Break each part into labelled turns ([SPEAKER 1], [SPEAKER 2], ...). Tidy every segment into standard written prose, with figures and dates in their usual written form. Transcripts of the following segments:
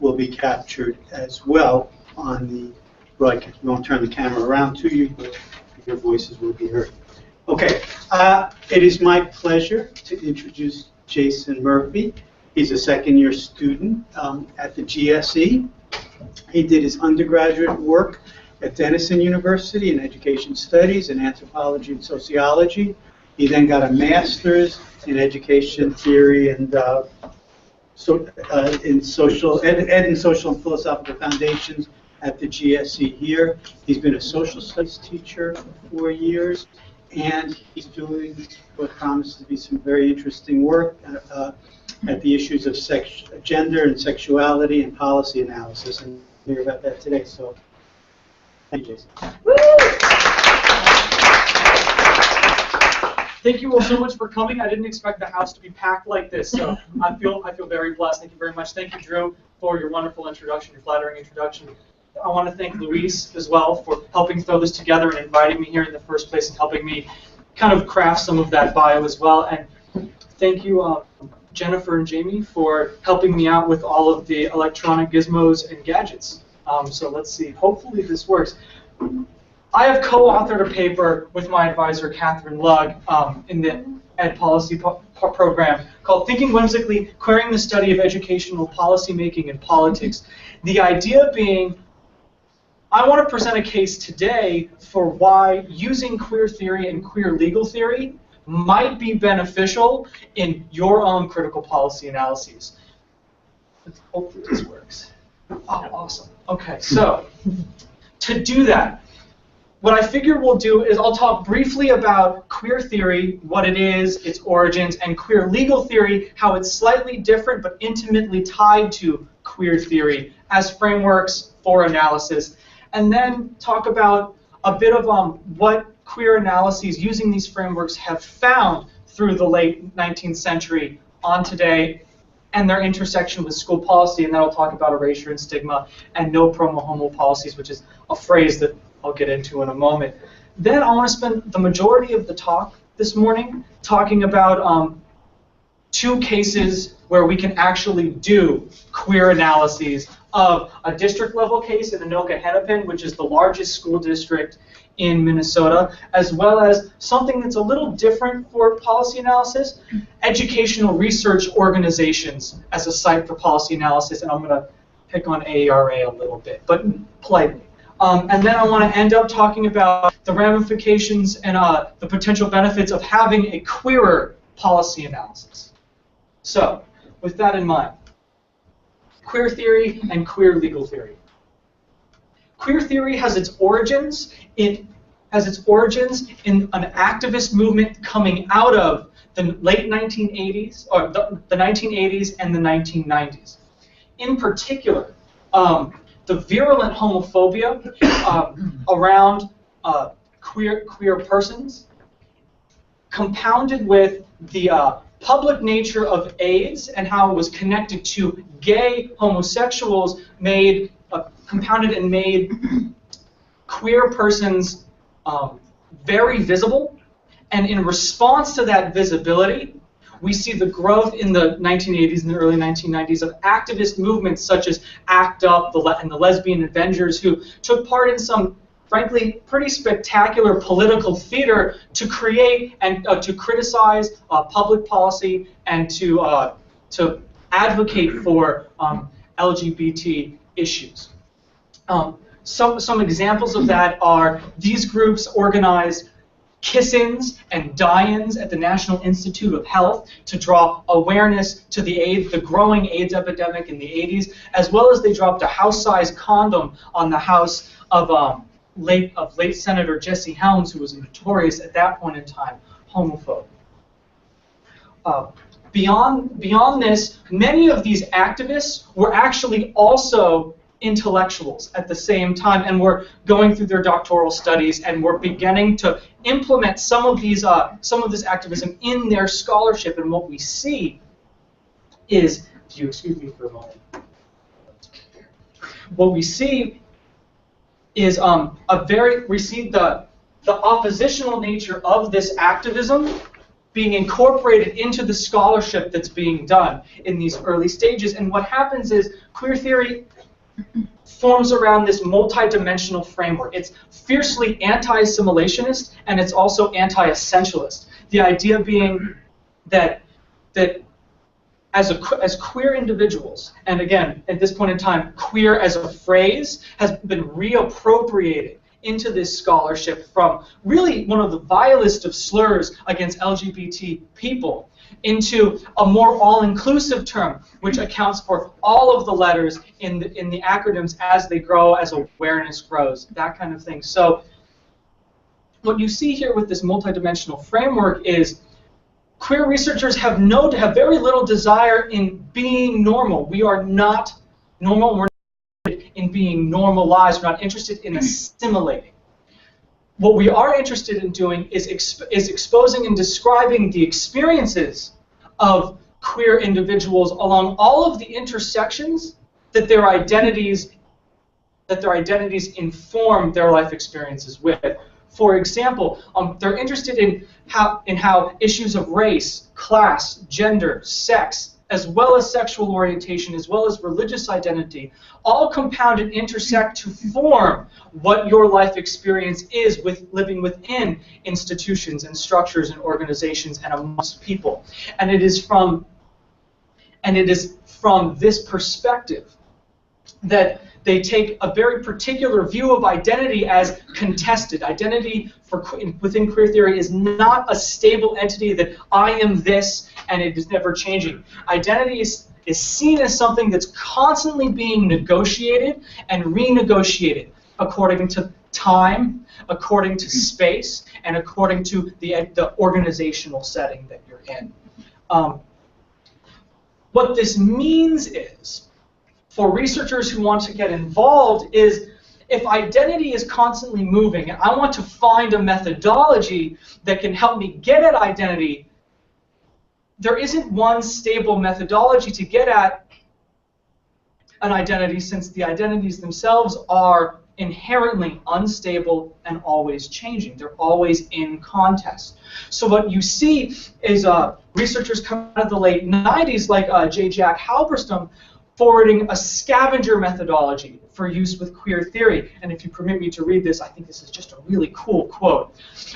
[SPEAKER 1] will be captured as well on the broadcast. We won't turn the camera around to you, but your voices will be heard. Okay, it is my pleasure to introduce Jason Murphy. He's a second-year student at the GSE. He did his undergraduate work at Denison University in Education Studies in Anthropology and Sociology. He then got a master's in Education Theory and in Social and Philosophical Foundations at the GSE here. He's been a social studies teacher for 4 years, and he's doing what promises to be some very interesting work at the issues of gender and sexuality and policy analysis, and we'll hear about that today. So, thank you, Jason.
[SPEAKER 2] Woo! Thank you all so much for coming. I didn't expect the house to be packed like this, so I feel very blessed. Thank you very much. Thank you, Drew, for your wonderful introduction, your flattering introduction. I want to thank Luis as well for helping throw this together and inviting me here in the first place and helping me kind of craft some of that bio as well. And thank you, Jennifer and Jamie, for helping me out with all of the electronic gizmos and gadgets. So let's see. Hopefully this works. I have co-authored a paper with my advisor, Catherine Lugg, in the Ed Policy program called Thinking Whimsically, Queering the Study of Educational Policymaking and Politics. The idea being, I want to present a case today for why using queer theory and queer legal theory might be beneficial in your own critical policy analyses. Hopefully this works. Oh, awesome. Okay, so to do that, what I figure we'll do is I'll talk briefly about queer theory, what it is, its origins, and queer legal theory, how it's slightly different but intimately tied to queer theory as frameworks for analysis, and then talk about a bit of what queer analyses using these frameworks have found through the late 19th century on today and their intersection with school policy, and then I'll talk about erasure and stigma and no promo homo policies, which is a phrase that I'll get into in a moment. Then I want to spend the majority of the talk this morning talking about two cases where we can actually do queer analyses of a district level case in Anoka Hennepin, which is the largest school district in Minnesota, as well as something that's a little different for policy analysis, educational research organizations as a site for policy analysis, and I'm going to pick on AERA a little bit, but politely. And then I want to end up talking about the ramifications and the potential benefits of having a queerer policy analysis. So, with that in mind, queer theory and queer legal theory. Queer theory has its origins in an activist movement coming out of the late 1980s, or the 1980s and the 1990s. In particular, the virulent homophobia around queer persons, compounded with the public nature of AIDS and how it was connected to gay homosexuals, compounded and made queer persons very visible. And in response to that visibility, we see the growth in the 1980s and the early 1990s of activist movements such as ACT UP and the Lesbian Avengers, who took part in some, frankly, pretty spectacular political theater to create and to criticize public policy and to advocate for LGBT issues. Some examples of that are these groups organized kiss-ins and die-ins at the National Institute of Health to draw awareness to the growing AIDS epidemic in the 80s, as well as they dropped a house-sized condom on the house of late Senator Jesse Helms, who was notorious at that point in time homophobe. Beyond this, many of these activists were actually also intellectuals at the same time, and were going through their doctoral studies and were beginning to implement some of this activism in their scholarship. And what we see is, if you excuse me for a moment, what we see is we see the oppositional nature of this activism being incorporated into the scholarship that's being done in these early stages. And what happens is queer theory forms around this multi-dimensional framework. It's fiercely anti-assimilationist, and it's also anti-essentialist. The idea being that as queer individuals, and again, at this point in time, queer as a phrase has been reappropriated into this scholarship from really one of the vilest of slurs against LGBT people into a more all-inclusive term, which accounts for all of the letters in the acronyms as they grow, as awareness grows, that kind of thing. So what you see here with this multidimensional framework is queer researchers have very little desire in being normal. We are not normal. We're not interested in being normalized. We're not interested in assimilating. What we are interested in doing is exposing and describing the experiences of queer individuals along all of the intersections that their identities inform their life experiences with. For example, they're interested in how issues of race, class, gender, sex, as well as sexual orientation, as well as religious identity, all compound and intersect to form what your life experience is with living within institutions and structures and organizations and amongst people. And it is from this perspective that they take a very particular view of identity as contested. Identity within queer theory is not a stable entity that I am this and it is never changing. Identity is seen as something that's constantly being negotiated and renegotiated according to time, according to space, and according to the organizational setting that you're in. What this means is, for researchers who want to get involved, is if identity is constantly moving and I want to find a methodology that can help me get at identity, there isn't one stable methodology to get at an identity, since the identities themselves are inherently unstable and always changing. They're always in contest. So what you see is researchers coming out of the late 90s, like J. Jack Halberstam, forwarding a scavenger methodology for use with queer theory. And if you permit me to read this, I think this is just a really cool quote.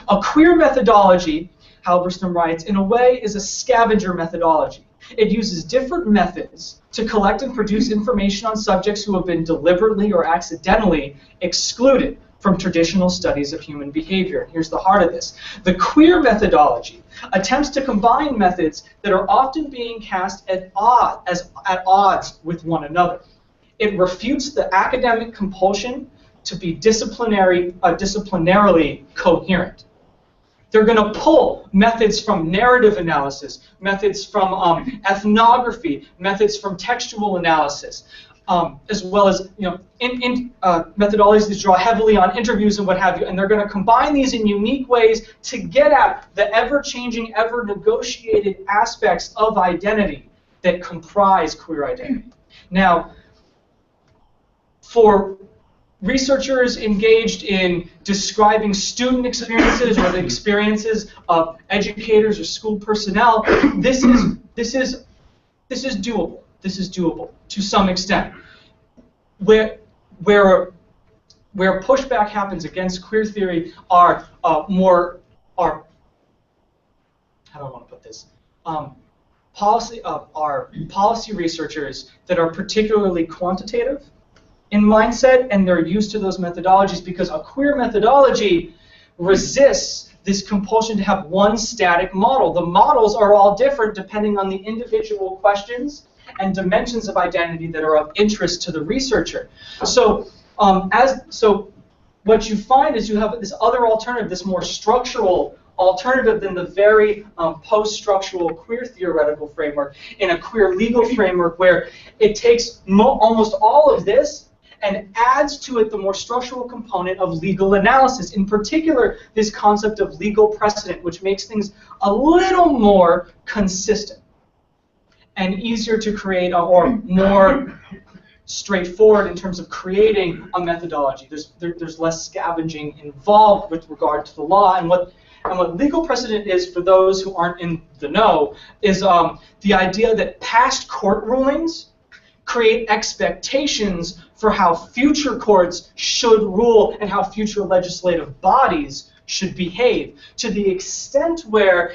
[SPEAKER 2] A queer methodology, Halberstam writes, in a way is a scavenger methodology. It uses different methods to collect and produce information on subjects who have been deliberately or accidentally excluded from traditional studies of human behavior. Here's the heart of this. The queer methodology attempts to combine methods that are often being cast at odds with one another. It refutes the academic compulsion to be disciplinarily coherent. They're going to pull methods from narrative analysis, methods from ethnography, methods from textual analysis, as well as methodologies that draw heavily on interviews and what have you, and they're going to combine these in unique ways to get at the ever-changing, ever-negotiated aspects of identity that comprise queer identity. Now, for researchers engaged in describing student experiences or the experiences of educators or school personnel, this is doable. This is doable to some extent. Where pushback happens against queer theory are how do I want to put this? Policy researchers that are particularly quantitative in mindset, and they're used to those methodologies, because a queer methodology resists this compulsion to have one static model. The models are all different depending on the individual questions and dimensions of identity that are of interest to the researcher. So, what you find is you have this other alternative, this more structural alternative than the very post-structural queer theoretical framework, in a queer legal framework where it takes almost all of this and adds to it the more structural component of legal analysis. In particular, this concept of legal precedent, which makes things a little more consistent and easier to create, or more straightforward in terms of creating a methodology. There's less scavenging involved with regard to the law, and And what legal precedent is, for those who aren't in the know, is the idea that past court rulings create expectations for how future courts should rule and how future legislative bodies should behave, to the extent where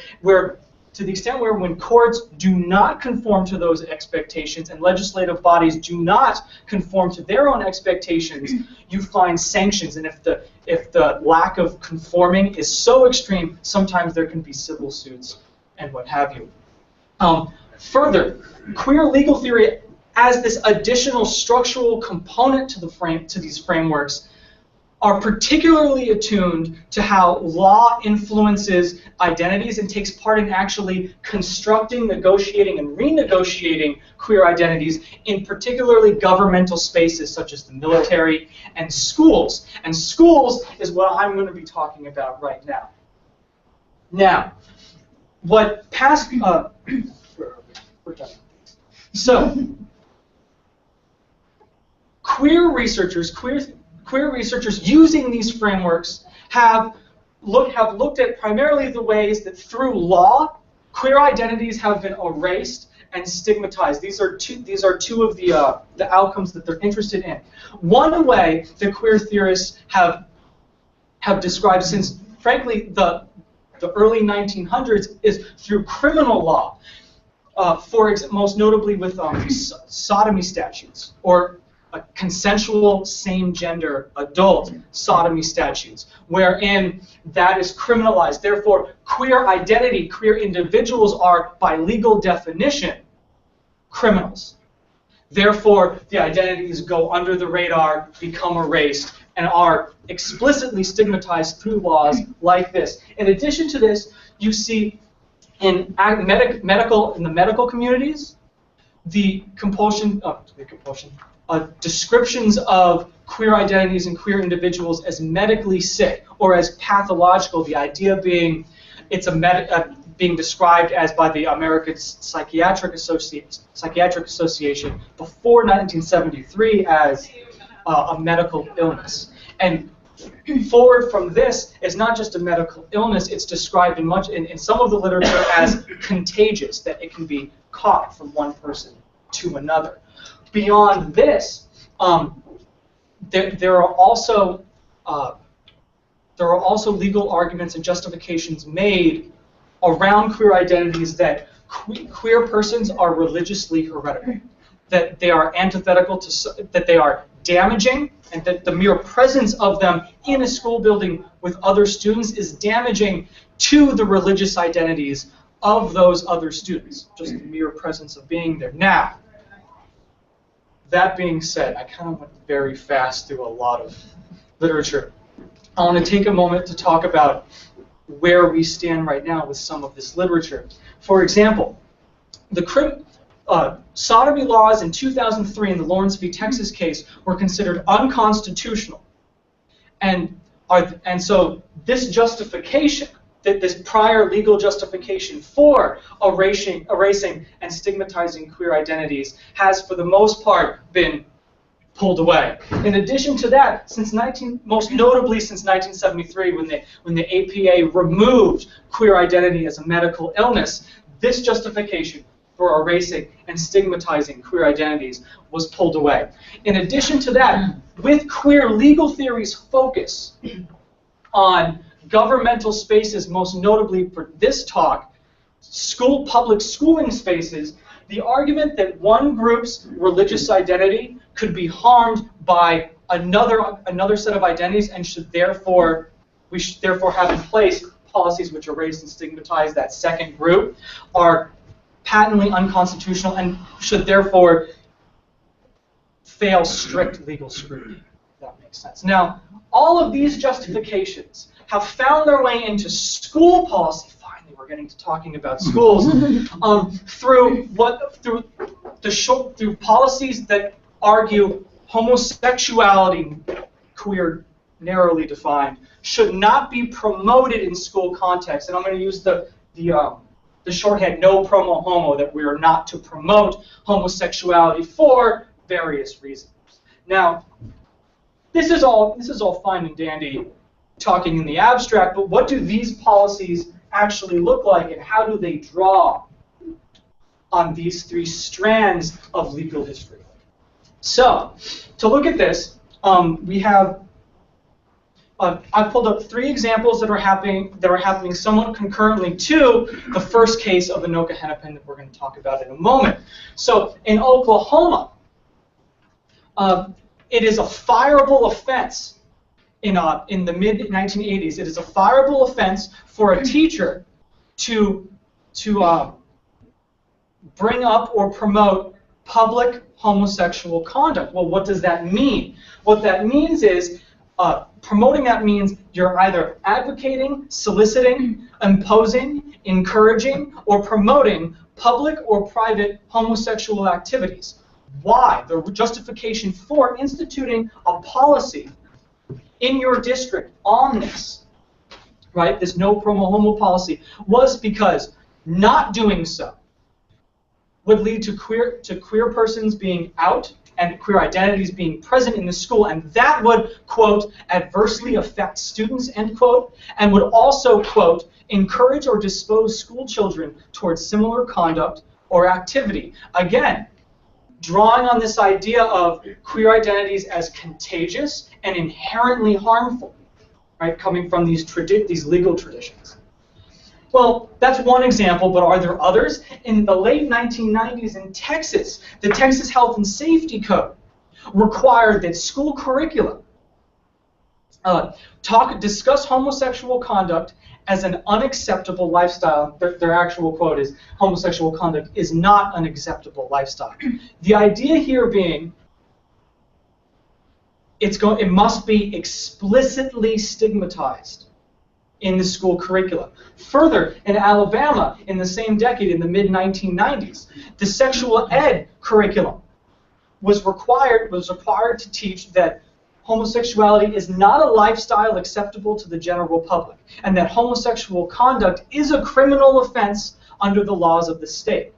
[SPEAKER 2] when courts do not conform to those expectations and legislative bodies do not conform to their own expectations, you find sanctions. And if the lack of conforming is so extreme, sometimes there can be civil suits and what have you. Further, queer legal theory as this additional structural component to these frameworks are particularly attuned to how law influences identities and takes part in actually constructing, negotiating, and renegotiating queer identities in particularly governmental spaces such as the military and schools. And schools is what I'm going to be talking about right now. Now, what past... we're done. So, queer researchers using these frameworks have looked at primarily the ways that through law, queer identities have been erased and stigmatized. These are two of the outcomes that they're interested in. One way that queer theorists have described since, frankly, the early 1900s is through criminal law. Most notably with sodomy statutes, or consensual same-gender adult sodomy statutes, wherein that is criminalized. Therefore, queer identity, queer individuals are, by legal definition, criminals. Therefore, the identities go under the radar, become erased, and are explicitly stigmatized through laws like this. In addition to this, you see in the medical communities, descriptions of queer identities and queer individuals as medically sick or as pathological. The idea being it's being described as by the American Psychiatric Association before 1973 as a medical illness. And forward from this, it's not just a medical illness, it's described in some of the literature as contagious, that it can be caught from one person to another. Beyond this, there are also legal arguments and justifications made around queer identities that queer persons are religiously heretical, that they are antithetical to, that they are damaging, and that the mere presence of them in a school building with other students is damaging to the religious identities of those other students, just the mere presence of being there. Now, that being said, I kind of went very fast through a lot of literature. I want to take a moment to talk about where we stand right now with some of this literature. For example, the sodomy laws in 2003 in the Lawrence v. Texas case were considered unconstitutional. And so this justification, this prior legal justification for erasing and stigmatizing queer identities has, for the most part, been pulled away. In addition to that, most notably since 1973, when the APA removed queer identity as a medical illness, this justification for erasing and stigmatizing queer identities was pulled away. In addition to that, with queer legal theory's focus on governmental spaces, most notably for this talk, public schooling spaces, the argument that one group's religious identity could be harmed by another set of identities and we should therefore have in place policies which erase and stigmatize that second group are patently unconstitutional and should therefore fail strict legal scrutiny. If that makes sense. Now, all of these justifications have found their way into school policy. Finally, we're getting to talking about schools through policies that argue homosexuality, queer narrowly defined, should not be promoted in school context. And I'm going to use the shorthand "no promo homo," that we are not to promote homosexuality for various reasons. Now, this is all fine and dandy talking in the abstract, but what do these policies actually look like, and how do they draw on these three strands of legal history? So, to look at this, we have I've pulled up three examples that are happening somewhat concurrently to the first case of Anoka Hennepin that we're going to talk about in a moment. So, in Oklahoma, it is a fireable offense in the mid-1980s. It is a fireable offense for a teacher to bring up or promote public homosexual conduct. Well, what does that mean? What that means is, promoting that means you're either advocating, soliciting, imposing, encouraging, or promoting public or private homosexual activities. Why? The justification for instituting a policy in your district on this, right, this no promo homo policy, was because not doing so would lead to queer persons being out and queer identities being present in the school, and that would, quote, adversely affect students, end quote, and would also, quote, encourage or dispose school children towards similar conduct or activity. Again, drawing on this idea of queer identities as contagious and inherently harmful, right, coming from these legal traditions. Well, that's one example, but are there others? In the late 1990s in Texas, the Texas Health and Safety Code required that school curricula discuss homosexual conduct as an unacceptable lifestyle. Their actual quote is, homosexual conduct is not an acceptable lifestyle. The idea here being, it must be explicitly stigmatized in the school curriculum. Further, in Alabama, in the same decade, in the mid-1990s, the sexual ed curriculum was required to teach that homosexuality is not a lifestyle acceptable to the general public, and that homosexual conduct is a criminal offense under the laws of the state.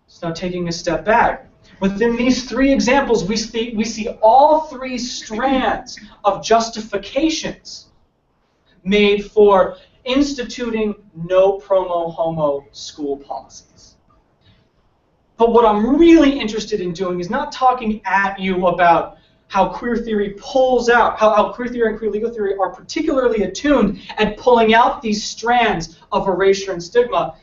[SPEAKER 2] So now, taking a step back, within these three examples, we see all three strands of justifications made for instituting no promo homo school policies. But what I'm really interested in doing is not talking at you about how queer theory pulls out, how queer theory and queer legal theory are particularly attuned at pulling out these strands of erasure and stigma.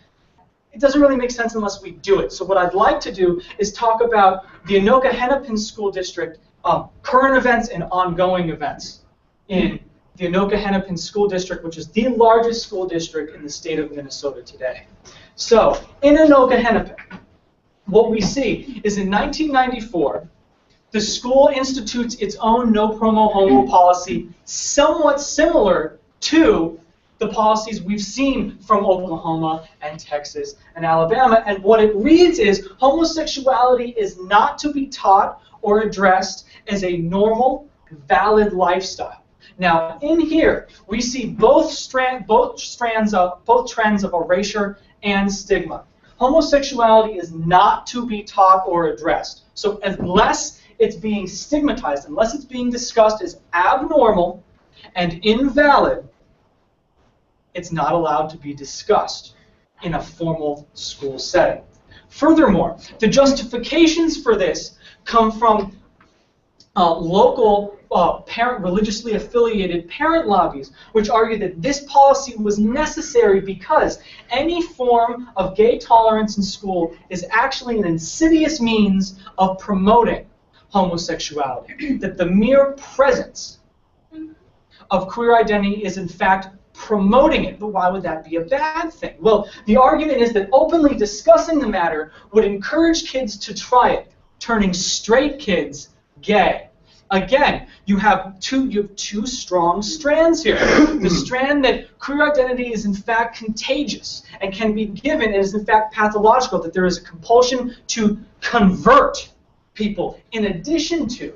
[SPEAKER 2] It doesn't really make sense unless we do it. So what I'd like to do is talk about the Anoka Hennepin School District, current events and ongoing events in the Anoka Hennepin School District, which is the largest school district in the state of Minnesota today. So, in Anoka Hennepin, what we see is in 1994, the school institutes its own no promo homo policy, somewhat similar to the policies we've seen from Oklahoma and Texas and Alabama. And what it reads is, homosexuality is not to be taught or addressed as a normal, valid lifestyle. Now, in here, we see both trends of erasure and stigma. Homosexuality is not to be taught or addressed. So unless it's being stigmatized, unless it's being discussed as abnormal and invalid, it's not allowed to be discussed in a formal school setting. Furthermore, the justifications for this come from local religiously affiliated parent lobbies, which argue that this policy was necessary because any form of gay tolerance in school is actually an insidious means of promoting homosexuality. That the mere presence of queer identity is in fact promoting it. But why would that be a bad thing? Well, the argument is that openly discussing the matter would encourage kids to try it, turning straight kids gay. Again, you have two strong strands here. The strand that queer identity is in fact contagious and can be given and is in fact pathological, that there is a compulsion to convert people, in addition to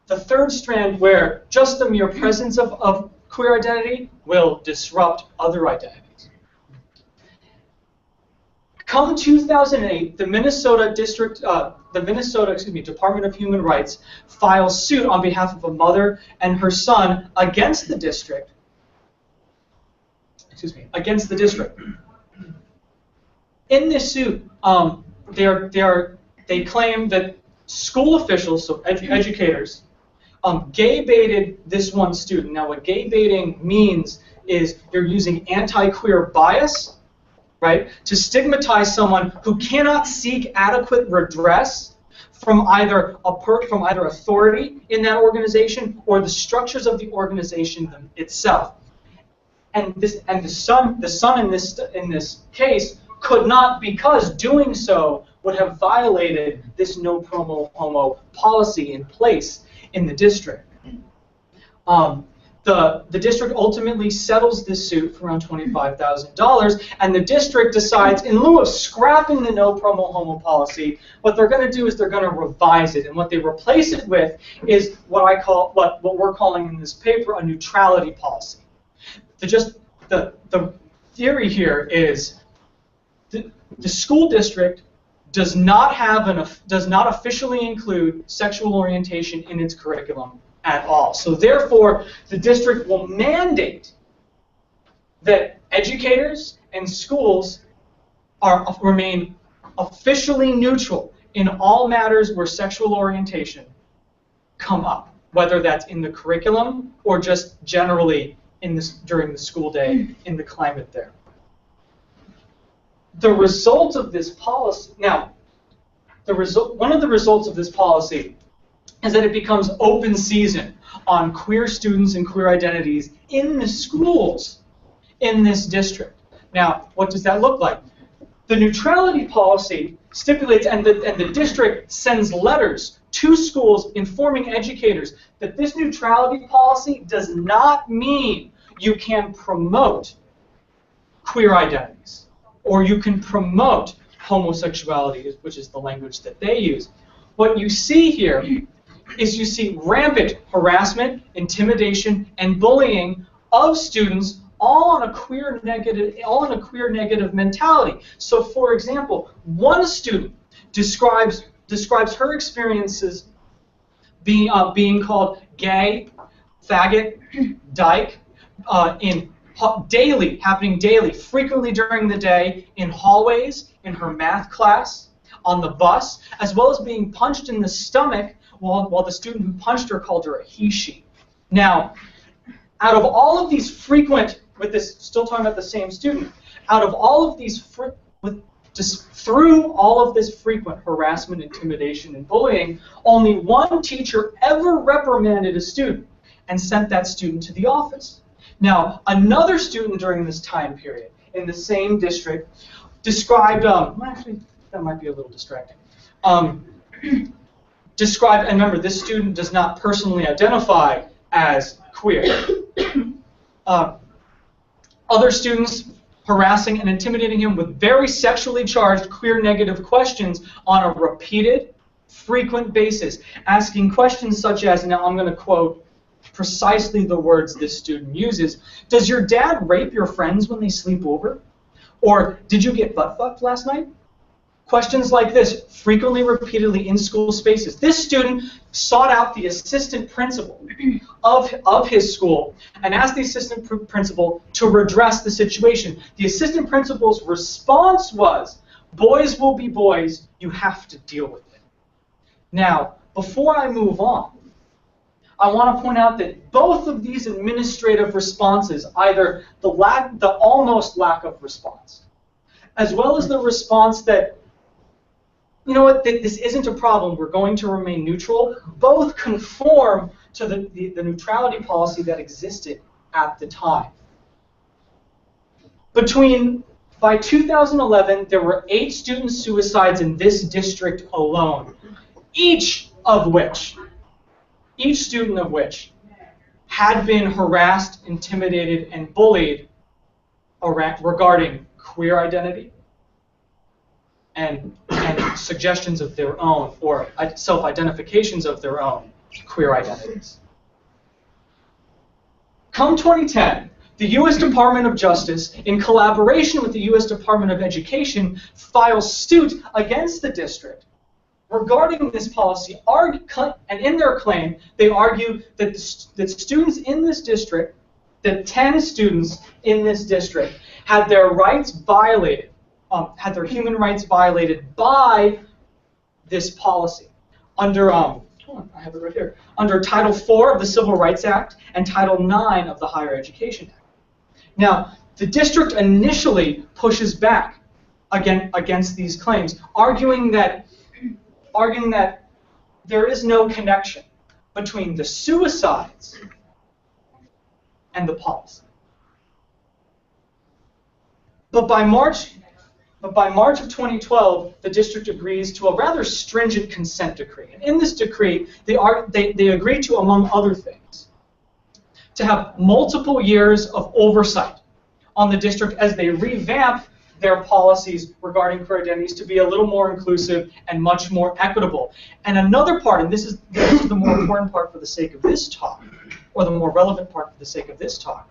[SPEAKER 2] the third strand where just the mere presence of queer identity will disrupt other identities. Come 2008, the Minnesota the Minnesota, Department of Human Rights files suit on behalf of a mother and her son against the district. Against the district. In this suit, they claim that school officials, so educators, gay baited this one student. Now, what gay baiting means is you're using anti-queer bias, right, to stigmatize someone who cannot seek adequate redress from either authority in that organization or the structures of the organization itself. And the son in this case could not, because doing so would have violated this no promo homo policy in place in the district. The district ultimately settles this suit for around $25,000, and the district decides, in lieu of scrapping the no promo homo policy, what they're going to do is they're going to revise it, and what they replace it with is what we're calling in this paper a neutrality policy. The theory here is the school district does not officially include sexual orientation in its curriculum at all. So therefore, the district will mandate that educators and schools remain officially neutral in all matters where sexual orientation come up, whether that's in the curriculum or just generally during the school day in the climate there. The result of this policy, one of the results of this policy is that it becomes open season on queer students and queer identities in the schools in this district. Now, what does that look like? The neutrality policy stipulates, and the district sends letters to schools informing educators that this neutrality policy does not mean you can promote queer identities or you can promote homosexuality, which is the language that they use. What you see here is you see rampant harassment, intimidation, and bullying of students, all on a queer negative mentality. So, for example, one student describes her experiences being called gay, faggot, dyke, happening daily, frequently during the day, in hallways, in her math class, on the bus, as well as being punched in the stomach while the student who punched her called her a he/she. Now, out of all of these frequent, still talking about the same student, out of all of these, through all of this frequent harassment, intimidation, and bullying, only one teacher ever reprimanded a student and sent that student to the office. Now, another student during this time period in the same district described, actually, that might be a little distracting, and remember, this student does not personally identify as queer. Other students harassing and intimidating him with very sexually charged queer negative questions on a repeated, frequent basis, asking questions such as, now I'm going to quote precisely the words this student uses, does your dad rape your friends when they sleep over? Or did you get butt fucked last night? Questions like this, frequently, repeatedly in school spaces. This student sought out the assistant principal of his school and asked the assistant principal to redress the situation. The assistant principal's response was, boys will be boys, you have to deal with it. Now, before I move on, I want to point out that both of these administrative responses, either the almost lack of response, as well as the response that, you know what, this isn't a problem, we're going to remain neutral, both conform to the neutrality policy that existed at the time. By 2011, there were 8 student suicides in this district alone, each student of which had been harassed, intimidated, and bullied regarding queer identity and suggestions of their own, or self-identifications of their own queer identities. Come 2010, the U.S. Department of Justice, in collaboration with the U.S. Department of Education, files suit against the district regarding this policy, and in their claim, they argue that that students in this district, that 10 students in this district, had their rights violated, had their human rights violated by this policy under, I have it right here, under Title IV of the Civil Rights Act and Title IX of the Higher Education Act. Now, the district initially pushes back against these claims, arguing that there is no connection between the suicides and the policy. But by March of 2012, the district agrees to a rather stringent consent decree. And in this decree, they agree to, among other things, to have multiple years of oversight on the district as they revamp their policies regarding queer identities to be a little more inclusive and much more equitable. And another part, and this is the more important part for the sake of this talk, or the more relevant part for the sake of this talk,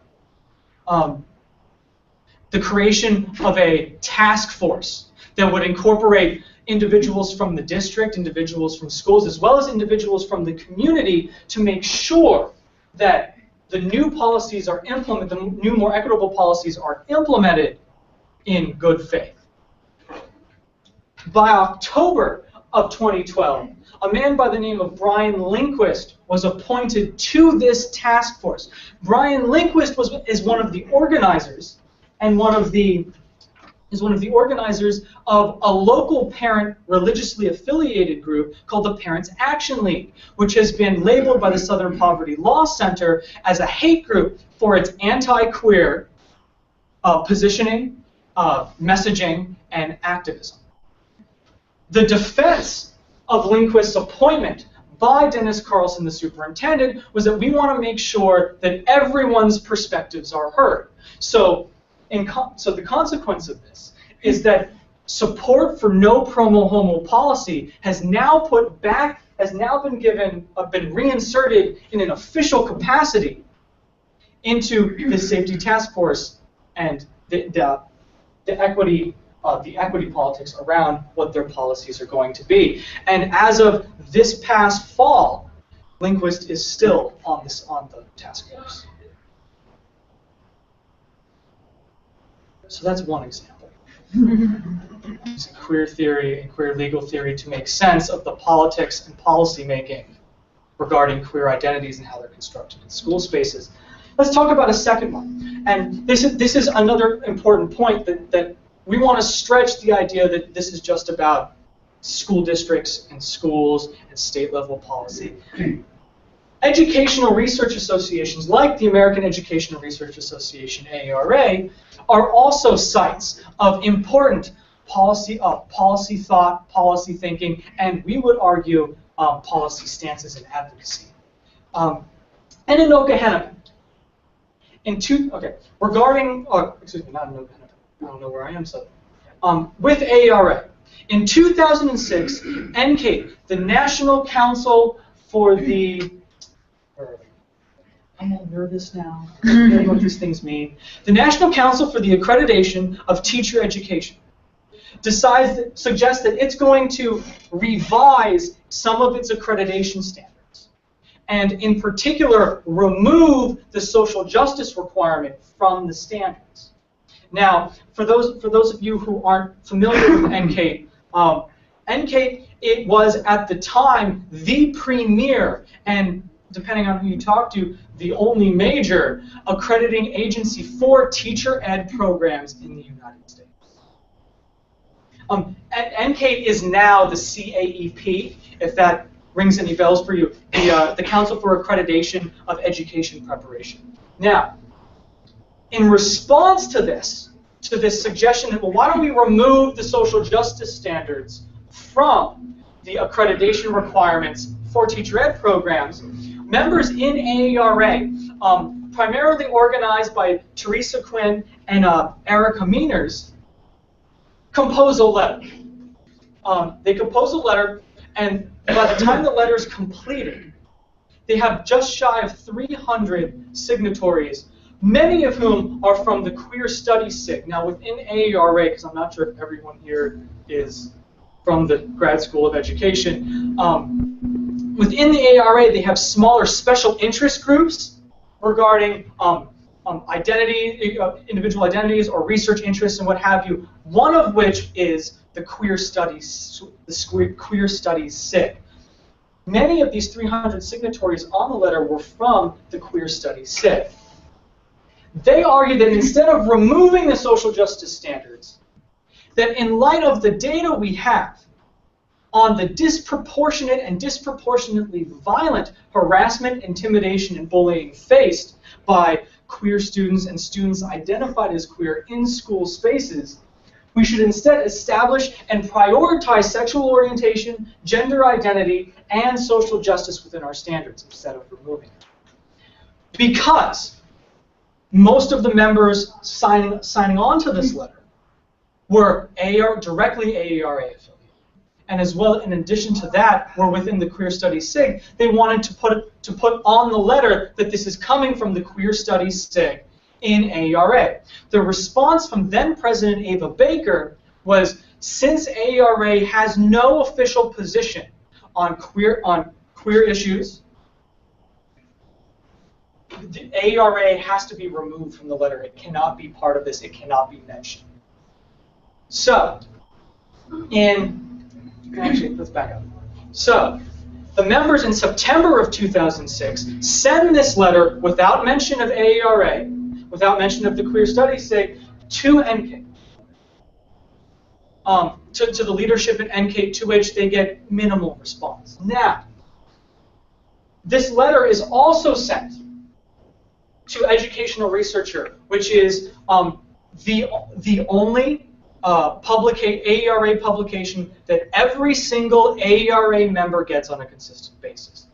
[SPEAKER 2] the creation of a task force that would incorporate individuals from the district, individuals from schools, as well as individuals from the community to make sure that the new policies are implemented, the new, more equitable policies are implemented in good faith. By October of 2012, a man by the name of Brian Lindquist was appointed to this task force. Brian Lindquist is one of the organizers, and one of the organizers of a local parent religiously affiliated group called the Parents Action League, which has been labeled by the Southern Poverty Law Center as a hate group for its anti-queer positioning, messaging, and activism. The defense of Lindquist's appointment by Dennis Carlson, the superintendent, was that we want to make sure that everyone's perspectives are heard. So the consequence of this is that support for no promo homo policy has now been reinserted in an official capacity into the safety task force and the equity politics around what their policies are going to be. And as of this past fall, Lindquist is still on the task force. So that's one example. Using queer theory and queer legal theory to make sense of the politics and policy making regarding queer identities and how they're constructed in school spaces. Let's talk about a second one. And this is another important point that we want to stretch the idea that this is just about school districts and schools and state level policy. Educational research associations like the American Educational Research Association, AERA, are also sites of important policy thought, policy thinking, and we would argue policy stances and advocacy. And Anoka Henneman. I don't know where I am, so. With AERA. In 2006, NCATE, the National Council for the I'm all nervous now. I don't know what these things mean. The National Council for the Accreditation of Teacher Education suggests that it's going to revise some of its accreditation standards, and in particular, remove the social justice requirement from the standards. Now, for those of you who aren't familiar with NCATE, NCATE, it was at the time the premier, and depending on who you talk to, the only major accrediting agency for teacher ed programs in the United States. NCATE is now the CAEP, if that rings any bells for you, the Council for Accreditation of Education Preparation. Now, in response to this suggestion that, well, why don't we remove the social justice standards from the accreditation requirements for teacher ed programs, members in AERA, primarily organized by Teresa Quinn and Erica Meaners, compose a letter. They compose a letter, and by the time the letter is completed, they have just shy of 300 signatories, many of whom are from the Queer Studies SIG. Now, within AERA, because I'm not sure if everyone here is from the Grad School of Education. Within the ARA, they have smaller special interest groups regarding individual identities or research interests and what have you. One of which is the Queer Studies SIG. Many of these 300 signatories on the letter were from the Queer Studies SIG. They argue that instead of removing the social justice standards, that in light of the data we have on the disproportionate and disproportionately violent harassment, intimidation, and bullying faced by queer students and students identified as queer in school spaces, we should instead establish and prioritize sexual orientation, gender identity, and social justice within our standards instead of removing it. Because most of the members signing on to this letter were directly AERA affiliated. And as well, in addition to that, were within the Queer Studies SIG, they wanted to put on the letter that this is coming from the Queer Studies SIG in AERA. The response from then President Ava Baker was, since AERA has no official position on queer issues, the AERA has to be removed from the letter. It cannot be part of this. It cannot be mentioned. So, actually, let's back up. So, the members in September of 2006 send this letter without mention of AERA, without mention of the Queer Studies SIG, to NCATE. To the leadership at NCATE, to which they get minimal response. Now, this letter is also sent to Educational Researcher, which is the only AERA publication that every single AERA member gets on a consistent basis.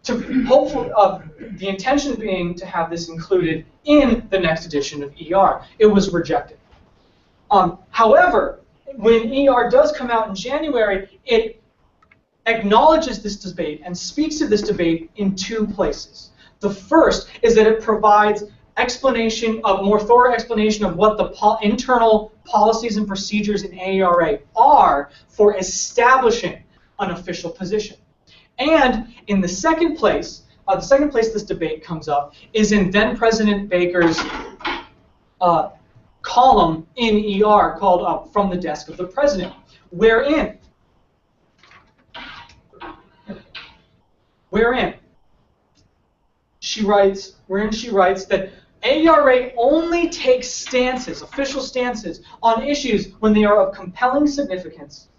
[SPEAKER 2] The intention being to have this included in the next edition of ER. It was rejected. However, when ER does come out in January, it acknowledges this debate and speaks to this debate in two places. The first is that it provides more thorough explanation of what the internal policies and procedures in AERA are for establishing an official position. And in the second place this debate comes up is in then President Baker's column in ER called From the Desk of the President, wherein she writes that AERA only takes stances, official stances, on issues when they are of compelling significance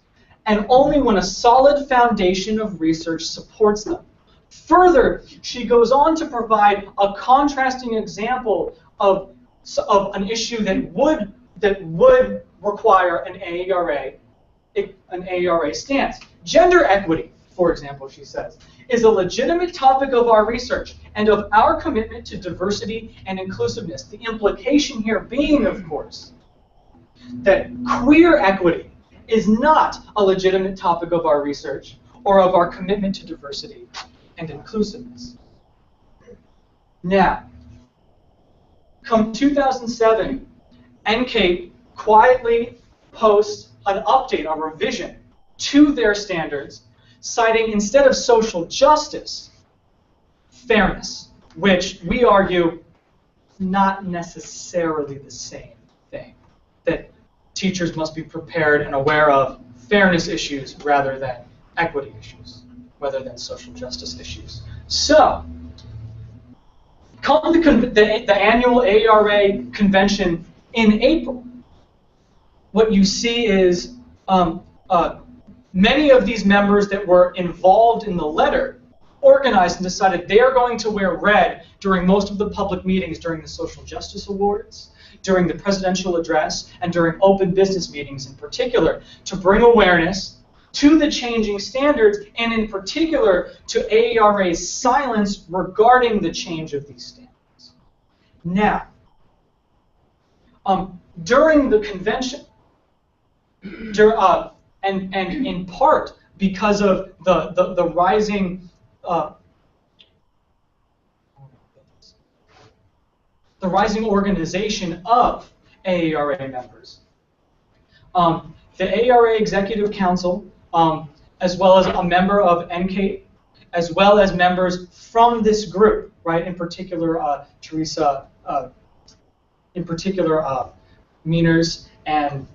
[SPEAKER 2] and only when a solid foundation of research supports them. Further, she goes on to provide a contrasting example of an issue that would require an AERA stance. Gender equity, for example, she says, is a legitimate topic of our research and of our commitment to diversity and inclusiveness. The implication here being, of course, that queer equity is not a legitimate topic of our research or of our commitment to diversity and inclusiveness. Now, come 2007, NCATE quietly posts an update, a revision to their standards, citing instead of social justice, fairness, which we argue not necessarily the same thing. That teachers must be prepared and aware of fairness issues rather than equity issues, rather than social justice issues. So, come the annual AERA convention in April, what you see is many of these members that were involved in the letter organized and decided they are going to wear red during most of the public meetings during the Social Justice Awards, during the presidential address, and during open business meetings in particular, to bring awareness to the changing standards, and in particular to AERA's silence regarding the change of these standards. Now, during the convention, and in part because of the rising organization of AERA members, the AERA Executive Council, as well as a member of NCATE, as well as members from this group, right? In particular, Teresa, Meaners and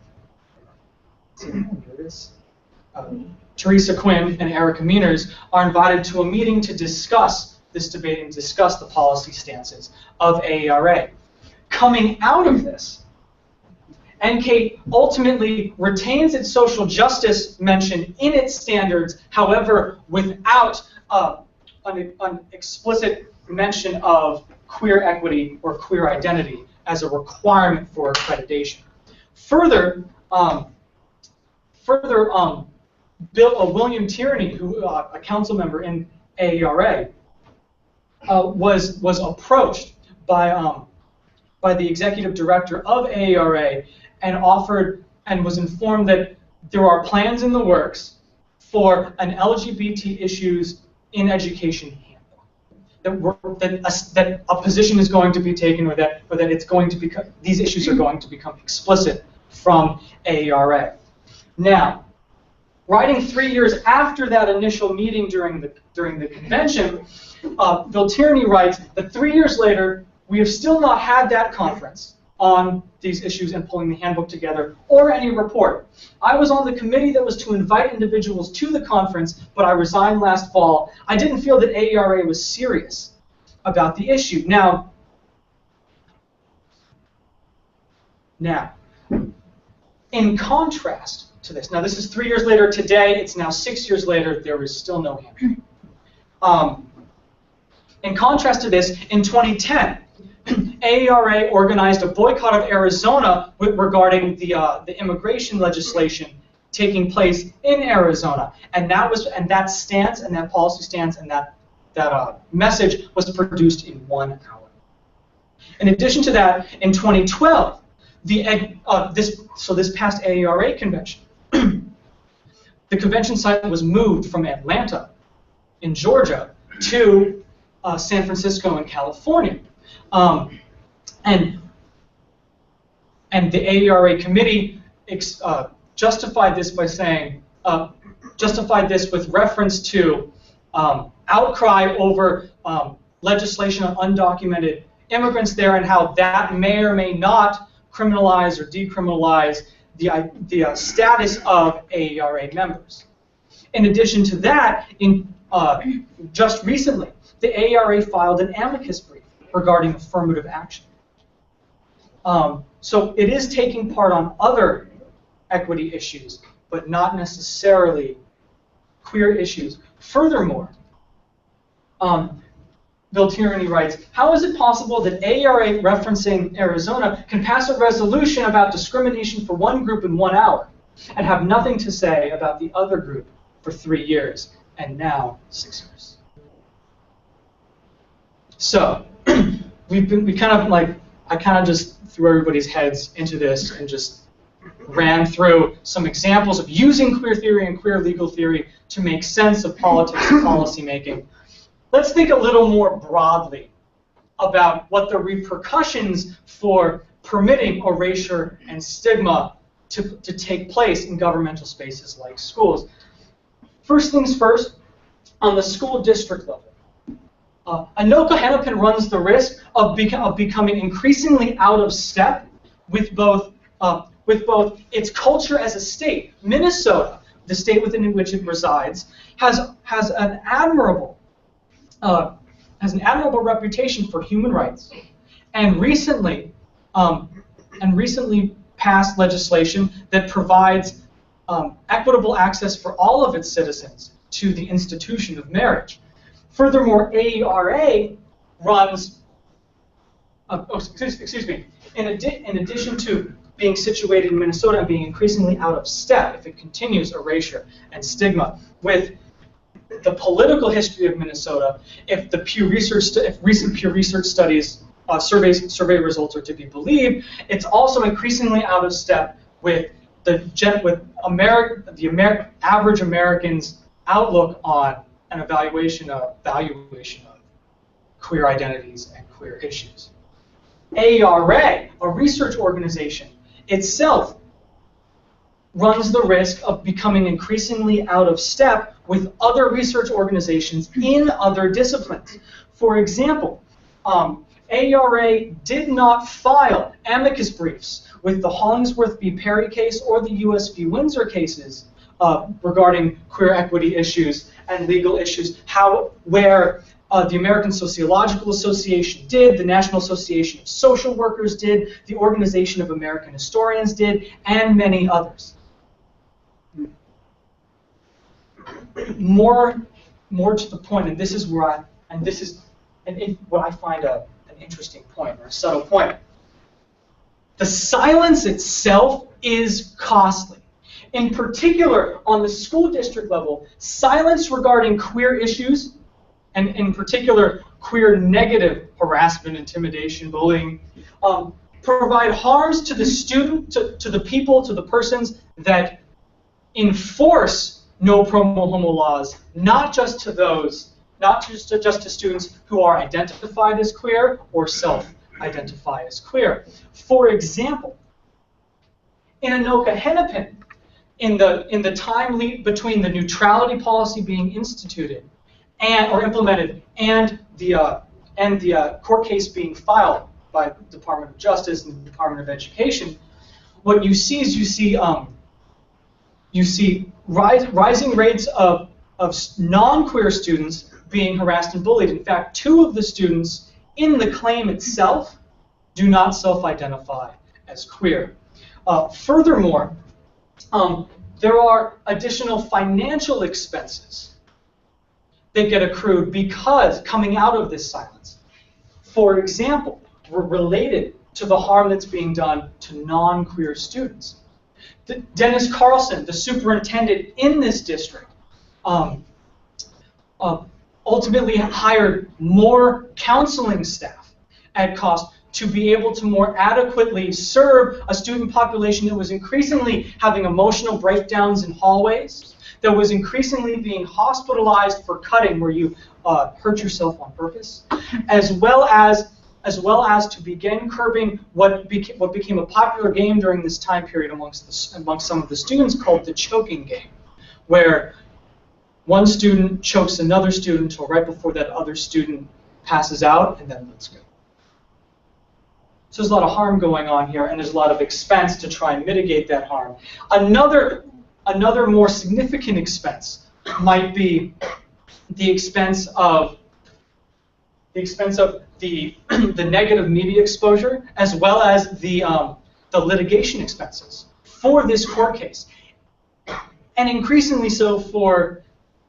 [SPEAKER 2] Teresa Quinn and Erica Meaners are invited to a meeting to discuss this debate and discuss the policy stances of AERA. Coming out of this, NCATE ultimately retains its social justice mention in its standards, however, without an explicit mention of queer equity or queer identity as a requirement for accreditation. Further, William Tierney, who a council member in AERA, was approached by the executive director of AERA and offered and was informed that there are plans in the works for an LGBT issues in education handbook. That a position is going to be taken, or that it's going to become, these issues are going to become explicit from AERA. Now, writing 3 years after that initial meeting during the convention, Bill Tierney writes that 3 years later, we have still not had that conference on these issues and pulling the handbook together, or any report. I was on the committee that was to invite individuals to the conference, but I resigned last fall. I didn't feel that AERA was serious about the issue. Now, in contrast to this, now this is 3 years later today, it's now 6 years later, there is still no handbook. In contrast to this, in 2010, AERA organized a boycott of Arizona regarding the immigration legislation taking place in Arizona, and that stance and that policy stance and that message was produced in 1 hour. In addition to that, in 2012, this past AERA convention, the convention site was moved from Atlanta in Georgia to San Francisco in California. And the AERA committee justified this by saying, justified this with reference to outcry over legislation on undocumented immigrants there, and how that may or may not criminalize or decriminalize the status of AERA members. In addition to that, just recently, the AERA filed an amicus brief regarding affirmative action. So it is taking part on other equity issues, but not necessarily queer issues. Furthermore, Bill Tierney writes, how is it possible that AERA, referencing Arizona, can pass a resolution about discrimination for one group in 1 hour and have nothing to say about the other group for 3 years and now 6 years? So I kind of just threw everybody's heads into this and just ran through some examples of using queer theory and queer legal theory to make sense of politics and policy making. Let's think a little more broadly about what the repercussions for permitting erasure and stigma to take place in governmental spaces like schools. First things first, on the school district level. Anoka Hennepin runs the risk of becoming increasingly out of step with both its culture as a state. Minnesota, the state within which it resides, has an admirable reputation for human rights, and recently passed legislation that provides equitable access for all of its citizens to the institution of marriage. Furthermore, AERA runs, in addition to being situated in Minnesota and being increasingly out of step, if it continues erasure and stigma with the political history of Minnesota, if recent Pew Research studies, survey results are to be believed, it's also increasingly out of step with the average American's outlook on an evaluation of queer identities and queer issues. AERA, a research organization, itself runs the risk of becoming increasingly out of step with other research organizations in other disciplines. For example, AERA did not file amicus briefs with the Hollingsworth v. Perry case or the US v. Windsor cases regarding queer equity issues and legal issues, where the American Sociological Association did, the National Association of Social Workers did, the Organization of American Historians did, and many others. More to the point, and this is where what I find an interesting point, or a subtle point. The silence itself is costly. In particular, on the school district level, silence regarding queer issues, and in particular, queer negative harassment, intimidation, bullying, provide harms to the student, to the people, to the persons that enforce no promo homo laws, not just to those, not just to students who are identified as queer or self-identify as queer. For example, in Anoka Hennepin, in the time between the neutrality policy being instituted or implemented and the court case being filed by the Department of Justice and the Department of Education, what you see is you see rising rates of non-queer students being harassed and bullied. In fact, 2 of the students in the claim itself do not self-identify as queer. Furthermore, there are additional financial expenses that get accrued because coming out of this silence. For example, related to the harm that's being done to non-queer students. Dennis Carlson, the superintendent in this district, ultimately hired more counseling staff at cost to be able to more adequately serve a student population that was increasingly having emotional breakdowns in hallways, that was increasingly being hospitalized for cutting where you hurt yourself on purpose, as well as to begin curbing what became a popular game during this time period amongst some of the students called the choking game, where one student chokes another student until right before that other student passes out and then lets go. So there's a lot of harm going on here, and there's a lot of expense to try and mitigate that harm. Another more significant expense might be the expense of the negative media exposure, as well as the litigation expenses for this court case, and increasingly so for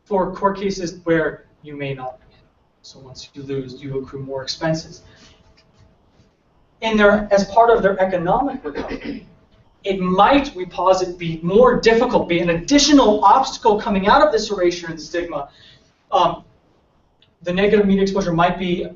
[SPEAKER 2] court cases where you may not win. So once you lose, you accrue more expenses. As part of their economic recovery, it might, we posit, be more difficult, be an additional obstacle coming out of this erasure and stigma. The negative media exposure might be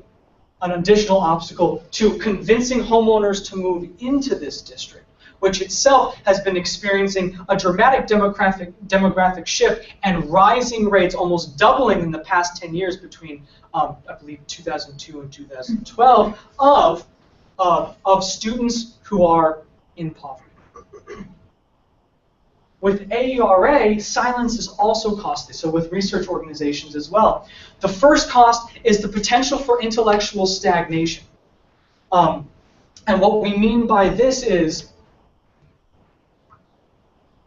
[SPEAKER 2] an additional obstacle to convincing homeowners to move into this district, which itself has been experiencing a dramatic demographic shift and rising rates, almost doubling in the past 10 years between, I believe, 2002 and 2012, of students who are in poverty. With AERA, silence is also costly, so with research organizations as well. The first cost is the potential for intellectual stagnation. And what we mean by this is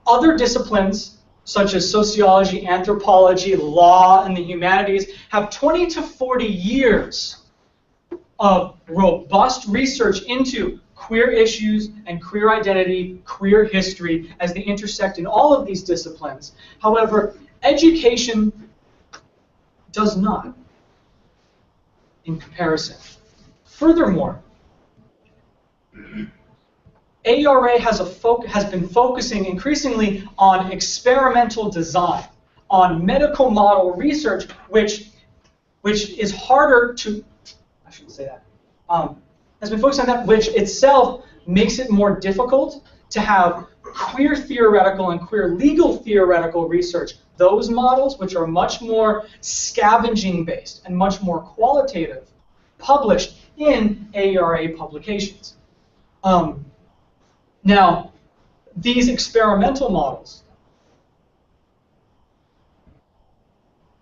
[SPEAKER 2] other disciplines, such as sociology, anthropology, law, and the humanities, have 20 to 40 years of robust research into queer issues and queer identity, queer history, as they intersect in all of these disciplines. However, education does not, in comparison. Furthermore, AERA has been focusing increasingly on experimental design, on medical model research, which is harder to, I shouldn't say that, has been focused on that, which itself makes it more difficult to have queer theoretical and queer legal theoretical research. Those models, which are much more scavenging based and much more qualitative, published in AERA publications. Now, these experimental models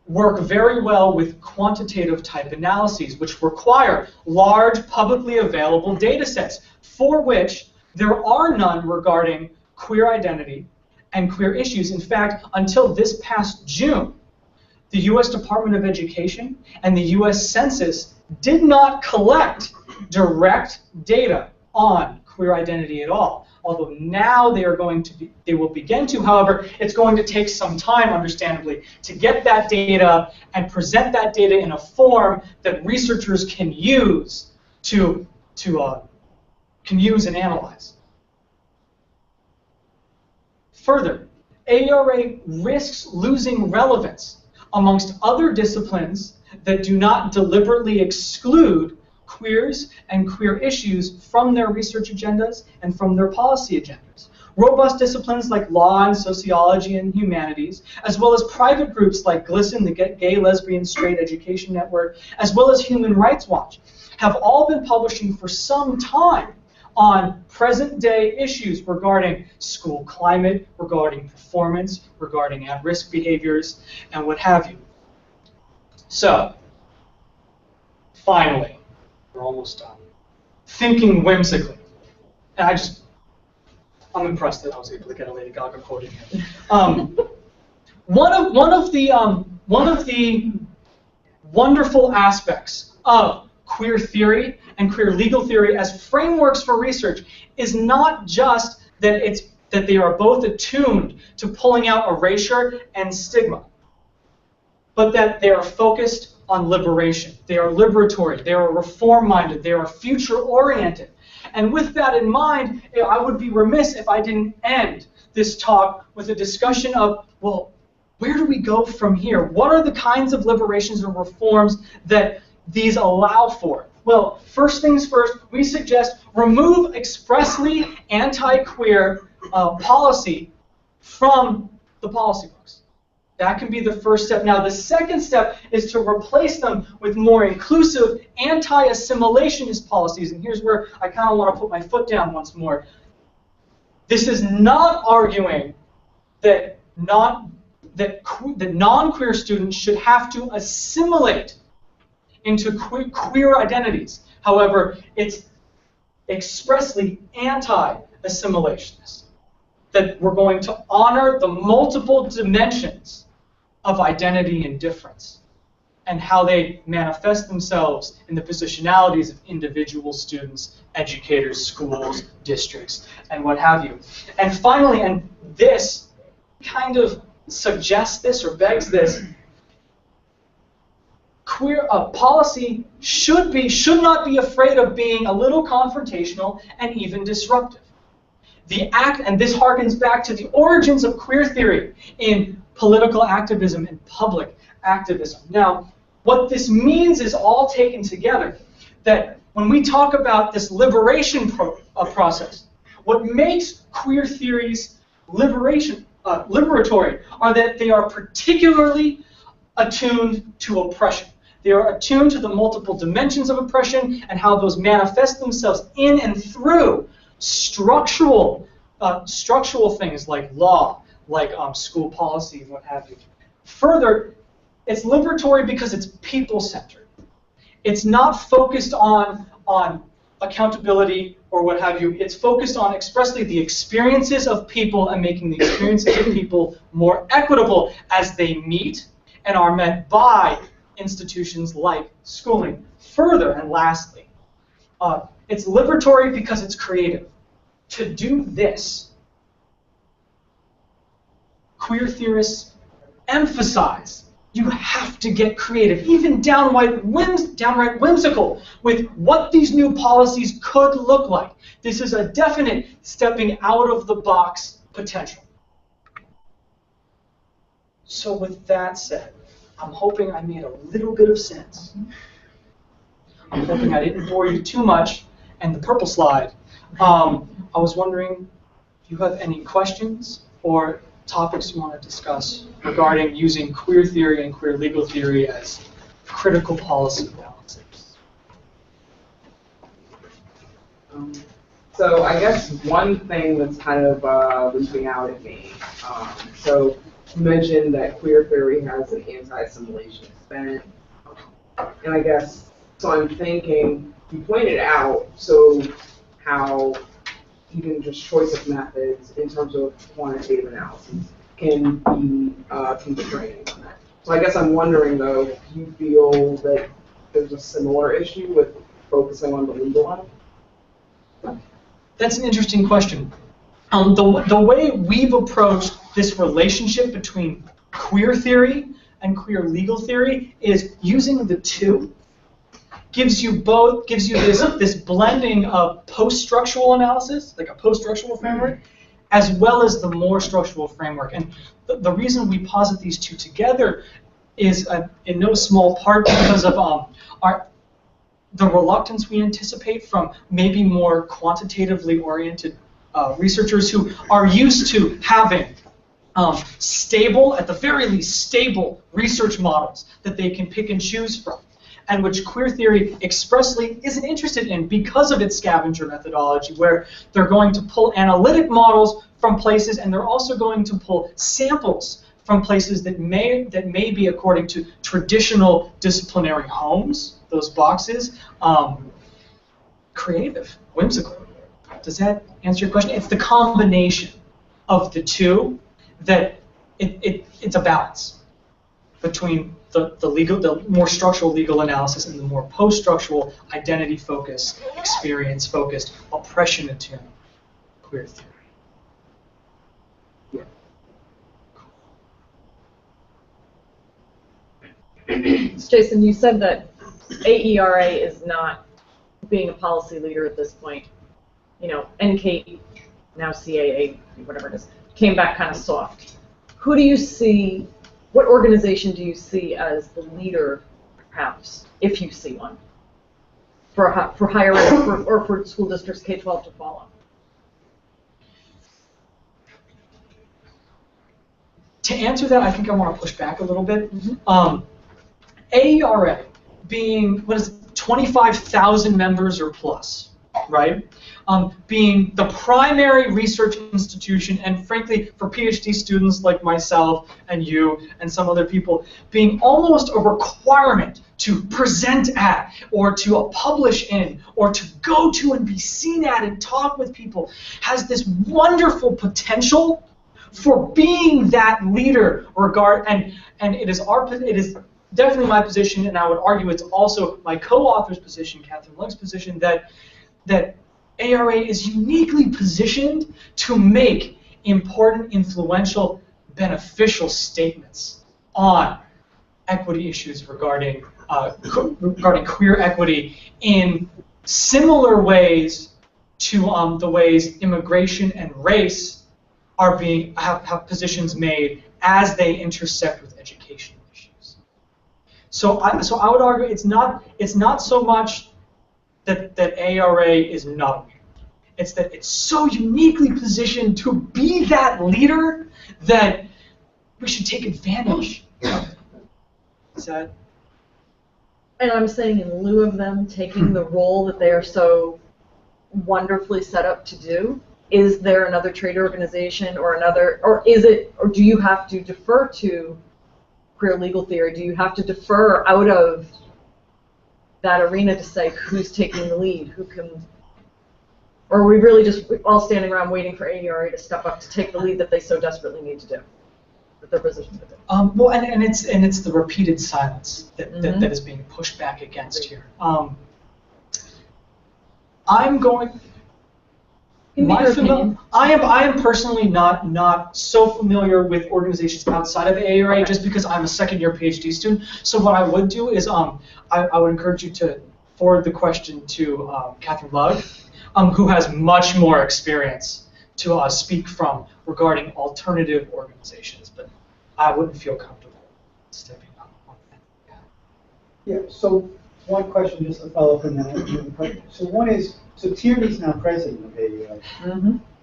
[SPEAKER 2] work very well with quantitative type analyses, which require large publicly available data sets, for which there are none regarding queer identity and queer issues. In fact, until this past June, the US Department of Education and the US Census did not collect direct data on queer identity at all. Although now they will begin to. However, it's going to take some time, understandably, to get that data and present that data in a form that researchers can use and analyze. Further, AERA risks losing relevance amongst other disciplines that do not deliberately exclude queers and queer issues from their research agendas and from their policy agendas. Robust disciplines like law and sociology and humanities, as well as private groups like GLSEN, the Gay, Lesbian, Straight Education Network, as well as Human Rights Watch, have all been publishing for some time on present-day issues regarding school climate, regarding performance, regarding at-risk behaviors, and what have you. So, finally, we're almost done. Thinking whimsically. And I'm impressed that I was able to get a Lady Gaga quote in here. One of the wonderful aspects of queer theory and queer legal theory as frameworks for research is not just that they are both attuned to pulling out erasure and stigma, but that they are focused on liberation. They are liberatory, they are reform-minded, they are future-oriented. And with that in mind, I would be remiss if I didn't end this talk with a discussion of, well, where do we go from here? What are the kinds of liberations and reforms that these allow for? Well, first things first, we suggest remove expressly anti-queer policy from the policy books. That can be the first step. Now, the second step is to replace them with more inclusive anti-assimilationist policies. And here's where I kind of want to put my foot down once more. This is not arguing that non-queer students should have to assimilate into queer identities. However, it's expressly anti-assimilationist, that we're going to honor the multiple dimensions of identity and difference and how they manifest themselves in the positionalities of individual students, educators, schools, districts, and what have you. And finally, and this kind of suggests this or begs this, queer policy should not be afraid of being a little confrontational and even disruptive. And this harkens back to the origins of queer theory in political activism and public activism. Now, what this means is all taken together, that when we talk about this liberation process, what makes queer theories liberatory are that they are particularly attuned to oppression. They are attuned to the multiple dimensions of oppression and how those manifest themselves in and through structural things like law, like school policy, and what have you. Further, it's liberatory because it's people-centered. It's not focused on accountability or what have you. It's focused on expressly the experiences of people and making the experiences of people more equitable as they meet and are met by institutions like schooling. Further, and lastly, it's liberatory because it's creative. To do this, queer theorists emphasize you have to get creative, even downright whimsical, with what these new policies could look like. This is a definite stepping out of the box potential. So with that said, I'm hoping I made a little bit of sense. I'm hoping I didn't bore you too much. And the purple slide, I was wondering if you have any questions or topics you want to discuss regarding using queer theory and queer legal theory as critical policy balancers.
[SPEAKER 3] So I guess one thing that's kind of leaping out at me, so you mentioned that queer theory has an anti-assimilation bent, and I guess, so I'm thinking, you pointed out, so how even just choice of methods in terms of quantitative analysis can be constraining on that. So I guess I'm wondering though, do you feel that there's a similar issue with focusing on the legal end?
[SPEAKER 2] That's an interesting question. The way we've approached this relationship between queer theory and queer legal theory is using the two. Gives you this blending of post-structural analysis, like a post-structural framework, as well as the more structural framework. And the reason we posit these two together is in no small part because of the reluctance we anticipate from maybe more quantitatively oriented researchers who are used to having stable, at the very least, stable research models that they can pick and choose from, and which queer theory expressly isn't interested in because of its scavenger methodology, where they're going to pull analytic models from places, and they're also going to pull samples from places that may be, according to traditional disciplinary homes, those boxes, creative, whimsical. Does that answer your question? It's the combination of the two that it's a balance between the more structural legal analysis and the more post-structural identity-focused, experience-focused, oppression-attuned queer theory.
[SPEAKER 4] Jason, you said that AERA is not being a policy leader at this point. You know, NK, now CAA, whatever it is, came back kind of soft. Who do you see, what organization do you see as the leader, perhaps, if you see one, for higher ed or for school districts K-12 to follow?
[SPEAKER 2] To answer that, I think I want to push back a little bit. AERA being, 25,000 members or plus, right? Being the primary research institution, and frankly, for PhD students like myself and you and some other people, being almost a requirement to present at, or to publish in, or to go to and be seen at and talk with people, has this wonderful potential for being that leader, and it is definitely my position, and I would argue it's also my co-author's position, Catherine Lugg's position, that ARA is uniquely positioned to make important, influential, beneficial statements on equity issues regarding queer equity in similar ways to the ways immigration and race are have positions made as they intersect with educational issues. So I would argue it's not so much that ARA is not a leader. It's that it's so uniquely positioned to be that leader that we should take advantage of it. Is that?
[SPEAKER 4] And I'm saying in lieu of them taking the role that they are so wonderfully set up to do, is there another trade organization or do you have to defer to queer legal theory? Do you have to defer out of that arena to say who's taking the lead, who can, or are we really just all standing around waiting for AERA to step up to take the lead that they so desperately need to do, that they're positioned to do?
[SPEAKER 2] Well, and it's the repeated silence that is being pushed back against here. I'm going. I am personally not so familiar with organizations outside of ARA, just because I'm a second-year PhD student. So what I would do is I would encourage you to forward the question to Catherine Lugg, who has much more experience to speak from regarding alternative organizations. But I wouldn't feel comfortable stepping up on that.
[SPEAKER 1] Yeah. So one question, just to follow up on that. So one is, so Tierney's now president of AERA,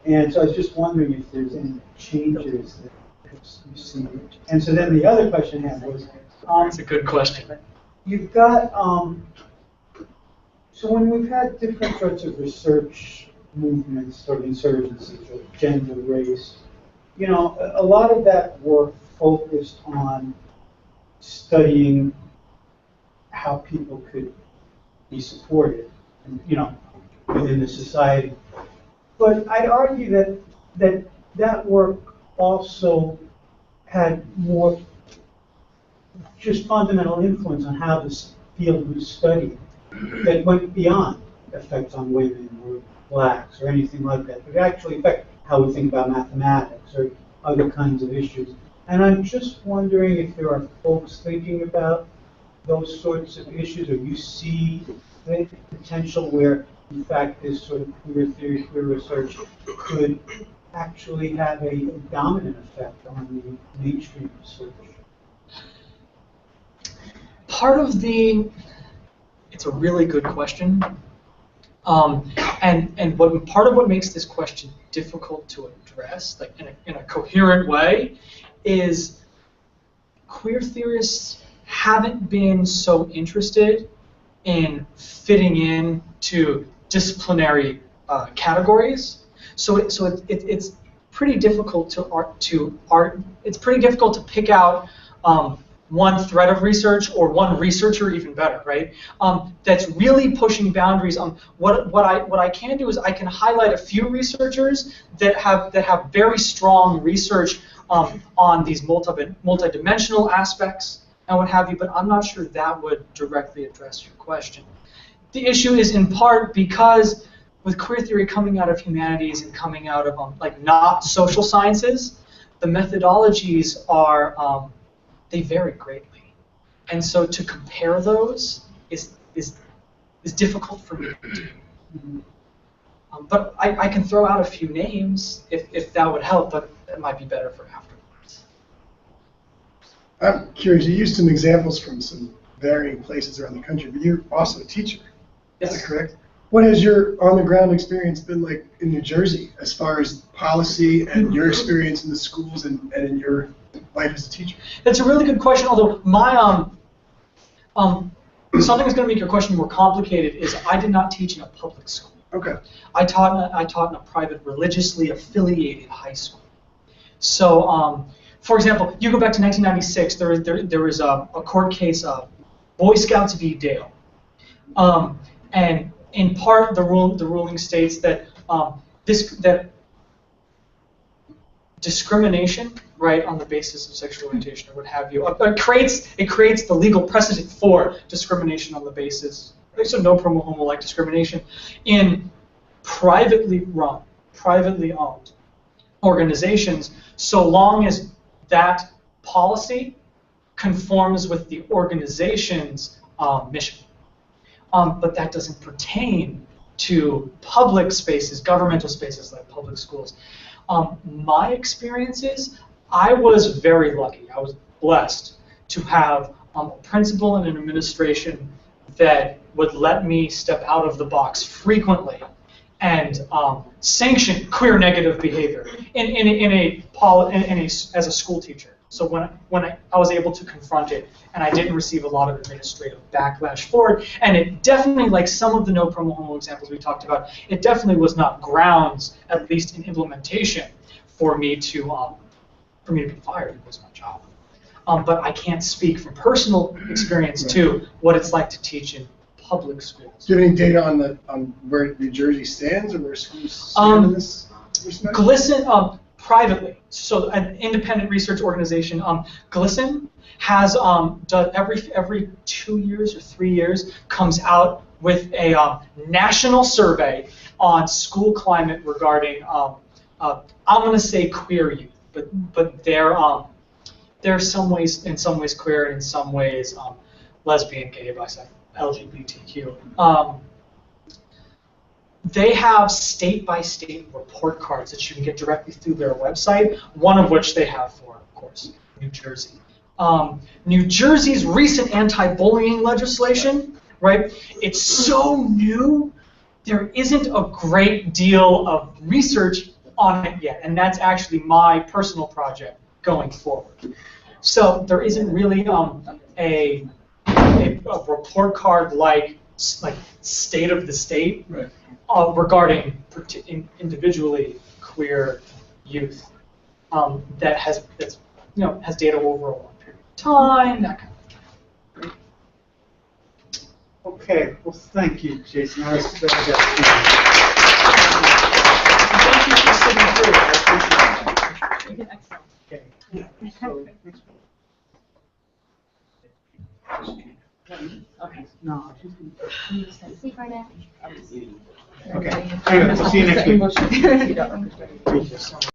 [SPEAKER 1] and so I was just wondering if there's any changes that you see. And so then the other question I had was,
[SPEAKER 2] it's a good question.
[SPEAKER 1] You've got so when we've had different sorts of research movements, sort of insurgencies, or gender, race. You know, a lot of that work focused on studying how people could be supported, you know, within the society. But I'd argue that work also had more just fundamental influence on how this field was studied that went beyond effects on women or blacks or anything like that. It actually affected how we think about mathematics or other kinds of issues. And I'm just wondering if there are folks thinking about those sorts of issues, or you see the potential where, in fact, this sort of queer theory, queer research could actually have a dominant effect on the mainstream research.
[SPEAKER 2] It's a really good question. And part of what makes this question difficult to address, like in a coherent way, is queer theorists haven't been so interested in fitting in to disciplinary categories. So it's pretty difficult to pick out one thread of research or one researcher, even better, right? That's really pushing boundaries. What I can do is I can highlight a few researchers that have very strong research on these multidimensional aspects and what have you. But I'm not sure that would directly address your question. The issue is in part because with queer theory coming out of humanities and coming out of like not social sciences, the methodologies are they vary greatly, and so to compare those is difficult for me to do. But I can throw out a few names if that would help, but it might be better for afterwards.
[SPEAKER 5] I'm curious. You used some examples from some varying places around the country, but you're also a teacher.
[SPEAKER 2] Yes.
[SPEAKER 5] Is that correct? What has your on-the-ground experience been like in New Jersey as far as policy and your experience in the schools and in your life as a teacher?
[SPEAKER 2] That's a really good question, although my something that's going to make your question more complicated is I did not teach in a public school.
[SPEAKER 5] Okay.
[SPEAKER 2] I taught in a private, religiously affiliated high school. So, for example, you go back to 1996, there was a court case of Boy Scouts v. Dale. And in part, the ruling states that that discrimination, right, on the basis of sexual orientation or what have you, it creates the legal precedent for discrimination on the basis, so no promo homo like discrimination in privately run, privately owned organizations, so long as that policy conforms with the organization's mission. But that doesn't pertain to public spaces, governmental spaces like public schools. My experiences, I was very lucky. I was blessed to have a principal and an administration that would let me step out of the box frequently and sanction queer negative behavior as a school teacher. So when I was able to confront it, and I didn't receive a lot of administrative backlash for it, and it definitely, like some of the no promo homo examples we talked about, it definitely was not grounds, at least in implementation, for me to be fired. It was my job. But I can't speak from personal experience to what it's like to teach in public schools.
[SPEAKER 5] Do you have any data on where New Jersey stands or where schools stand in this respect?
[SPEAKER 2] GLSEN, privately, so an independent research organization, GLSEN has done every 2 years or 3 years comes out with a national survey on school climate regarding I'm going to say queer youth, but they're in some ways queer and in some ways lesbian, gay, bisexual, LGBTQ. They have state-by-state report cards that you can get directly through their website, one of which they have for, of course, New Jersey. New Jersey's recent anti-bullying legislation, right? It's so new, there isn't a great deal of research on it yet, and that's actually my personal project going forward. So there isn't really a report card like like state of the state
[SPEAKER 5] Right.
[SPEAKER 2] regarding individually queer youth that has data over a long period of time, that kind of thing.
[SPEAKER 1] Okay, well, thank you, Jason. Thank
[SPEAKER 2] Thank you for sitting through. I appreciate it.
[SPEAKER 4] Excellent.
[SPEAKER 1] Okay. So, next one.
[SPEAKER 4] Okay.
[SPEAKER 1] No.
[SPEAKER 6] See you, Barnett.
[SPEAKER 1] Okay. Anyway, we'll see you next week.
[SPEAKER 4] English.
[SPEAKER 2] Thank you so much.